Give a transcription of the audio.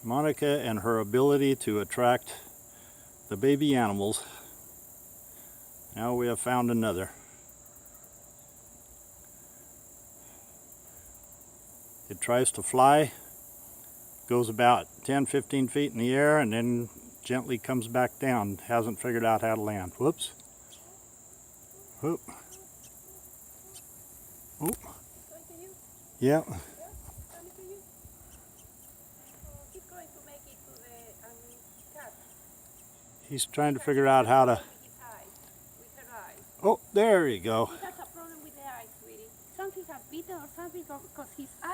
Monica and her ability to attract the baby animals. Now we have found another. It tries to fly, goes about 10-15 feet in the air, and then gently comes back down. Hasn't figured out how to land. Whoops. Whoop. Whoop. Yeah. He's trying to figure out how to... Oh, there you go. He has a problem with the eyes, sweetie. Something has bitten or something because his eyes...